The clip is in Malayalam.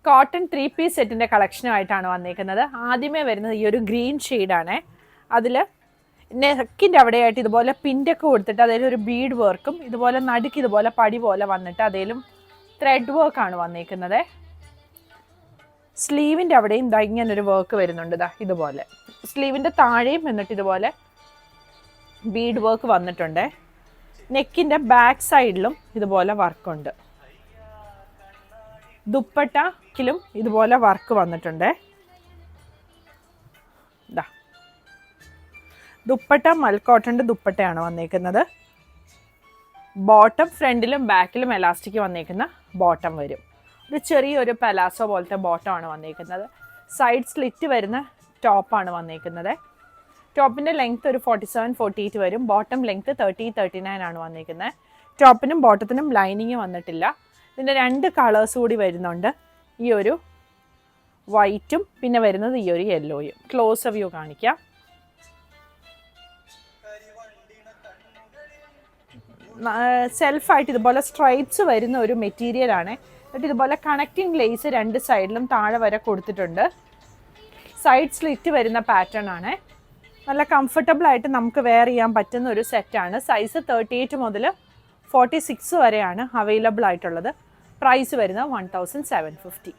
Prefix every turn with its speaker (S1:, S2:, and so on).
S1: കോട്ടൺ 3 പീസ് സെറ്റിൻ്റെ കളക്ഷനുമായിട്ടാണ് വന്നിരിക്കുന്നത്. ആദ്യമേ വരുന്നത് ഈ ഒരു ഗ്രീൻ ഷെയ്ഡാണ്. അതിൽ നെക്കിൻ്റെ അവിടെയായിട്ട് ഇതുപോലെ പിൻ്റൊക്കെ കൊടുത്തിട്ട് അതിൽ ഒരു ബീഡ് വർക്കും ഇതുപോലെ നടുക്ക് ഇതുപോലെ പടി പോലെ വന്നിട്ട് അതിലും ത്രെഡ് വർക്കാണ് വന്നിരിക്കുന്നത്. സ്ലീവിൻ്റെ അവിടെയും ഇതാ ഇങ്ങനൊരു വർക്ക് വരുന്നുണ്ട്. ഇതാ ഇതുപോലെ സ്ലീവിൻ്റെ താഴെയും എന്നിട്ട് ഇതുപോലെ ബീഡ് വർക്ക് വന്നിട്ടുണ്ട്. നെക്കിൻ്റെ ബാക്ക് സൈഡിലും ഇതുപോലെ വർക്കുണ്ട്. ദുപ്പട്ടയിലും ഇതുപോലെ വർക്ക് വന്നിട്ടുണ്ട്. ഇതാ ദുപ്പട്ട മൽക്കോട്ടൻ്റെ ദുപ്പട്ടയാണ് വന്നിരിക്കുന്നത്. ബോട്ടം ഫ്രണ്ടിലും ബാക്കിലും എലാസ്റ്റിക് വന്നിരിക്കുന്ന ബോട്ടം വരും. ഒരു ചെറിയൊരു പലാസോ പോലത്തെ ബോട്ടമാണ് വന്നിരിക്കുന്നത്. സൈഡ് സ്ലിറ്റ് വരുന്ന ടോപ്പാണ് വന്നിരിക്കുന്നത്. ടോപ്പിൻ്റെ ലെങ്ത്ത് ഒരു 47-48 വരും. ബോട്ടം ലെങ്ത്ത് 30-39 ആണ് വന്നിരിക്കുന്നത്. ടോപ്പിനും ബോട്ടത്തിനും ലൈനിങ് വന്നിട്ടില്ല. ഇതിൻ്റെ 2 കളേഴ്സ് കൂടി വരുന്നുണ്ട്. ഈ ഒരു വൈറ്റും പിന്നെ വരുന്നത് ഈ ഒരു യെല്ലോയും. ക്ലോസ് വ്യൂ കാണിക്കാം. സെൽഫായിട്ട് ഇതുപോലെ സ്ട്രൈപ്സ് വരുന്ന ഒരു മെറ്റീരിയലാണ്. എന്നിട്ട് ഇതുപോലെ കണക്റ്റിംഗ് ലേസ് 2 സൈഡിലും താഴെ വരെ കൊടുത്തിട്ടുണ്ട്. സൈഡ് സ്ലിറ്റ് വരുന്ന പാറ്റേൺ ആണ്. നല്ല കംഫർട്ടബിൾ ആയിട്ട് നമുക്ക് വെയർ ചെയ്യാൻ പറ്റുന്ന ഒരു സെറ്റാണ്. സൈസ് 38 മുതൽ 46 വരെയാണ് അവൈലബിൾ ആയിട്ടുള്ളത്. പ്രൈസ് വരുന്നത് 1750.